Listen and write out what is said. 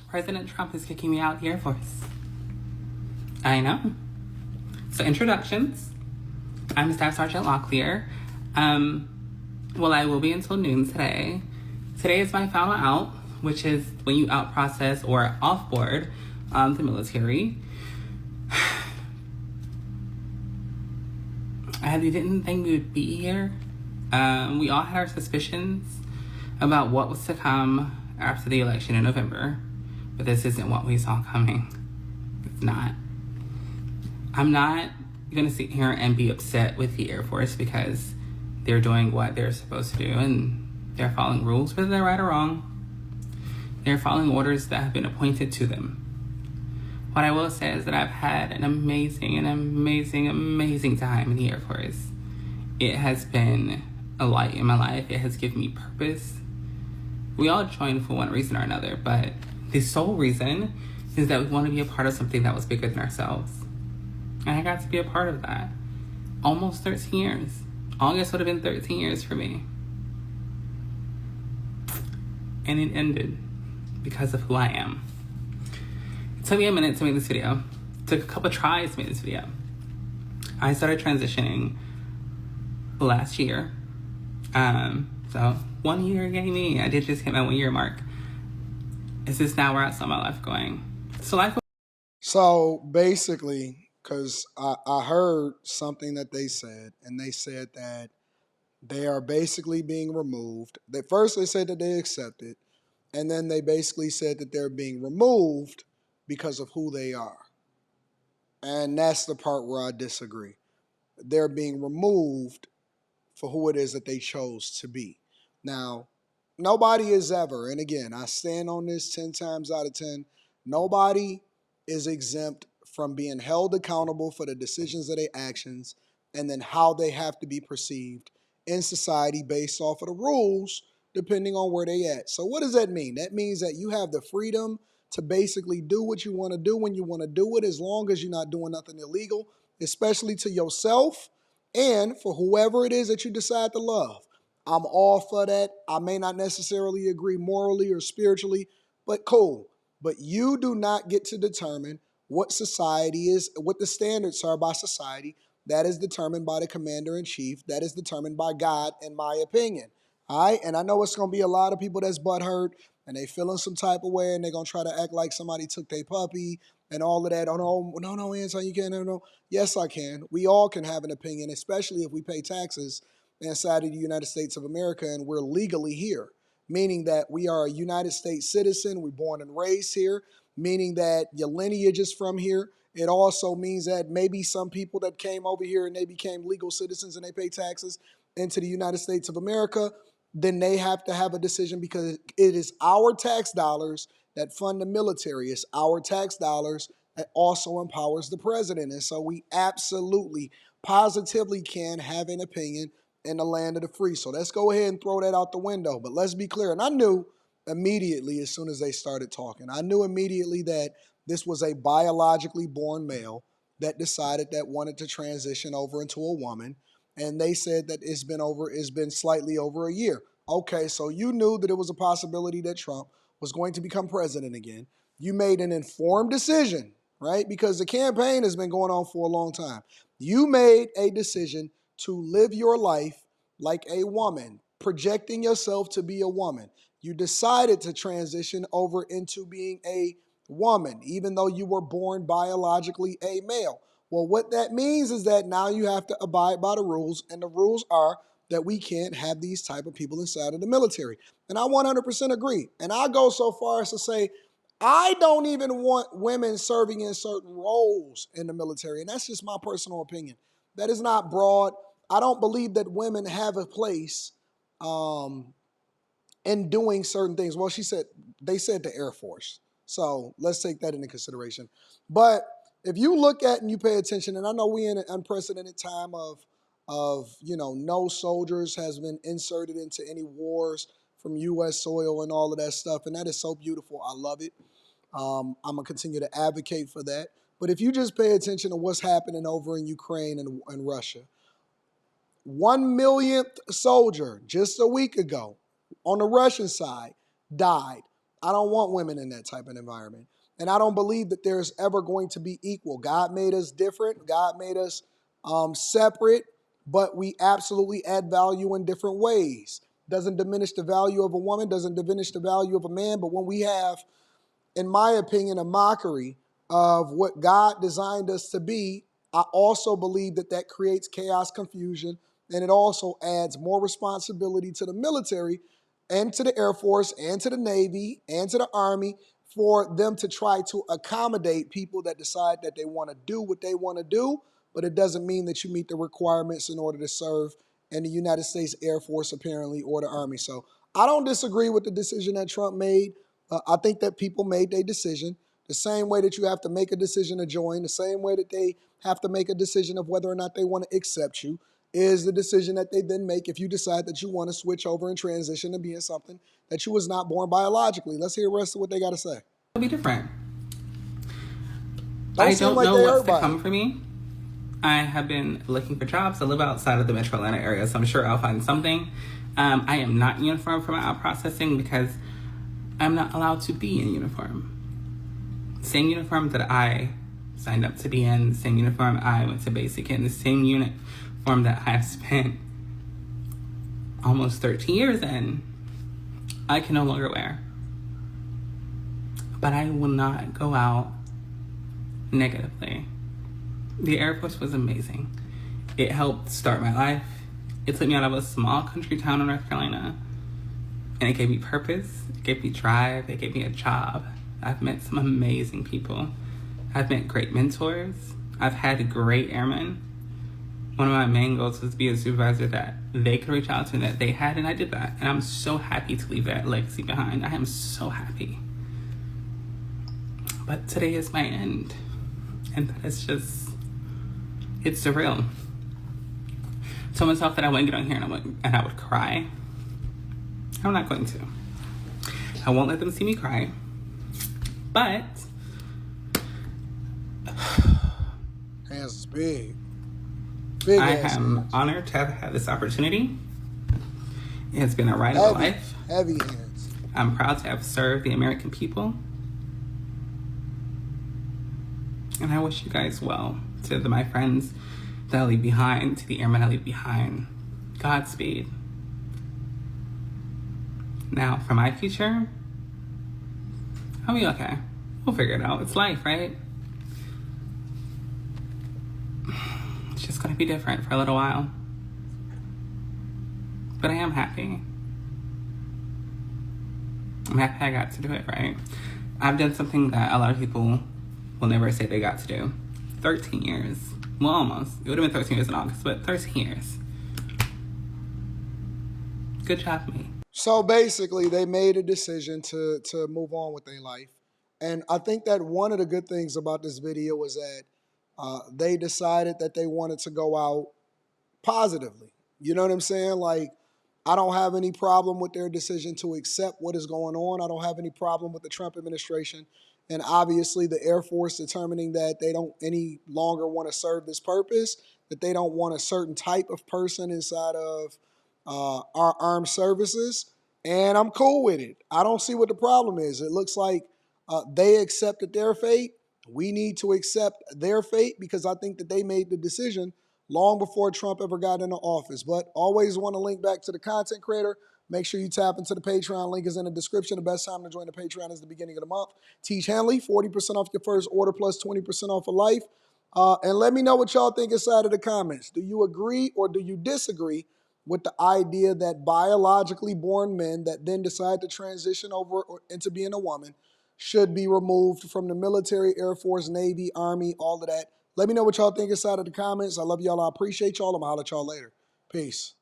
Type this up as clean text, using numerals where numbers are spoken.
President Trump is kicking me out of the Air Force. I know. So introductions. I'm Staff Sergeant Locklear. Well, I will be until noon today. Today is my final out, which is when you out process or off board the military. I didn't think we would be here. We all had our suspicions about what was to come after the election in November, but this isn't what we saw coming. It's not. I'm not gonna sit here and be upset with the Air Force because they're doing what they're supposed to do and they're following rules, whether they're right or wrong. They're following orders that have been appointed to them. What I will say is that I've had an amazing time in the Air Force. It has been a light in my life. It has given me purpose. We all joined for one reason or another, but the sole reason is that we want to be a part of something that was bigger than ourselves. And I got to be a part of that. Almost 13 years. August would have been 13 years for me. And it ended because of who I am. It took me a minute to make this video. It took a couple tries to make this video. I started transitioning last year. So 1 year gaming. I did just hit my 1 year mark. Is this now where I saw my life going? So basically, because I heard something that they said, and they said that they are basically being removed. First they said that they accepted, and then they basically said that they're being removed because of who they are. And that's the part where I disagree. They're being removed for who it is that they chose to be. Now, nobody is ever, and again, I stand on this 10 times out of 10, nobody is exempt from being held accountable for the decisions of their actions and then how they have to be perceived in society based off of the rules depending on where they at. So what does that mean? That means that you have the freedom to basically do what you want to do when you want to do it, as long as you're not doing nothing illegal, especially to yourself and for whoever it is that you decide to love. I'm all for that. I may not necessarily agree morally or spiritually, but cool. But you do not get to determine what society is, what the standards are by society. That is determined by the commander-in-chief. That is determined by God, in my opinion. All right? And I know it's going to be a lot of people that's butthurt and they feeling some type of way and they're going to try to act like somebody took their puppy and all of that. Oh, no, Anton, you can't. No. Yes, I can. We all can have an opinion, especially if we pay taxes inside of the United States of America and we're legally here, meaning that we are a United States citizen. We're born and raised here, meaning that your lineage is from here. It also means that maybe some people that came over here and they became legal citizens and they pay taxes into the United States of America, then they have to have a decision because it is our tax dollars that fund the military. It's our tax dollars that also empowers the president. And so we absolutely, positively can have an opinion in the land of the free. So let's go ahead and throw that out the window. But let's be clear. And I knew immediately as soon as they started talking, I knew immediately that this was a biologically born male that decided that wanted to transition over into a woman. And they said that it's been slightly over a year. Okay, so you knew that it was a possibility that Trump was going to become president again. You made an informed decision, right? Because the campaign has been going on for a long time. You made a decision to live your life like a woman, projecting yourself to be a woman. You decided to transition over into being a woman, even though you were born biologically a male. Well, what that means is that now you have to abide by the rules, and the rules are that we can't have these type of people inside of the military. And I 100% agree. And I go so far as to say, I don't even want women serving in certain roles in the military. And that's just my personal opinion. That is not broad. I don't believe that women have a place in doing certain things. Well, they said the Air Force. So let's take that into consideration. But if you look at and you pay attention, and I know we're in an unprecedented time of no soldiers has been inserted into any wars from U.S. soil and all of that stuff, and that is so beautiful. I love it. I'm going to continue to advocate for that. But if you just pay attention to what's happening over in Ukraine and Russia, 1 millionth soldier just a week ago on the Russian side died. I don't want women in that type of environment. And I don't believe that there's ever going to be equal. God made us different. God made us separate, but we absolutely add value in different ways. Doesn't diminish the value of a woman, doesn't diminish the value of a man. But when we have, in my opinion, a mockery of what God designed us to be, I also believe that that creates chaos, confusion, and it also adds more responsibility to the military and to the Air Force and to the Navy and to the Army for them to try to accommodate people that decide that they want to do what they want to do, but it doesn't mean that you meet the requirements in order to serve in the United States Air Force, apparently, or the Army. So I don't disagree with the decision that Trump made. I think that people made their decision the same way that you have to make a decision to join, the same way that they have to make a decision of whether or not they want to accept you is the decision that they then make if you decide that you want to switch over and transition to being something that you was not born biologically. Let's hear the rest of what they got to say. It'll be different. Don't I seem don't like know they what's hurt to by come it. for me. I have been looking for jobs. I live outside of the metro Atlanta area, so I'm sure I'll find something. I am not in uniform for my out processing because I'm not allowed to be in uniform. Same uniform that I signed up to be in, same uniform I went to basic in, the same uniform that I've spent almost 13 years in, I can no longer wear. But I will not go out negatively. The Air Force was amazing. It helped start my life. It took me out of a small country town in North Carolina. And it gave me purpose, it gave me drive, it gave me a job. I've met some amazing people. I've met great mentors. I've had great airmen. One of my main goals was to be a supervisor that they could reach out to and that they had, and I did that. And I'm so happy to leave that legacy behind. I am so happy. But today is my end. And that's just, it's surreal. I told myself that I wouldn't get on here and I would cry. I'm not going to. I won't let them see me cry. But Hands is big. Big I ass am hands. honored to have had this opportunity. It's been a ride of a life. Heavy hands. I'm proud to have served the American people. And I wish you guys well. To my friends that I leave behind, to the airmen I leave behind, Godspeed. Now, for my future, I'll be okay. We'll figure it out. It's life, right? It's just gonna be different for a little while. But I am happy. I'm happy I got to do it, right? I've done something that a lot of people will never say they got to do. 13 years. Well, almost. It would have been 13 years in August, but 13 years. Good job, me. So basically, they made a decision to move on with their life. And I think that one of the good things about this video was that they decided that they wanted to go out positively. You know what I'm saying? Like, I don't have any problem with their decision to accept what is going on. I don't have any problem with the Trump administration. And obviously, the Air Force determining that they don't any longer want to serve this purpose, that they don't want a certain type of person inside of our armed services. And I'm cool with it. I don't see what the problem is. It looks like they accepted their fate. We need to accept their fate because I think that they made the decision long before Trump ever got into office. But always want to link back to the content creator. Make sure you tap into the Patreon. Link is in the description. The best time to join the Patreon is the beginning of the month. Teach Hanley, 40% off your first order plus 20% off for life. And let me know what y'all think inside of the comments. Do you agree or do you disagree with the idea that biologically born men that then decide to transition over into being a woman should be removed from the military, Air Force, Navy, Army, all of that? Let me know what y'all think inside of the comments. I love y'all. I appreciate y'all. I'm going to holler at y'all later. Peace.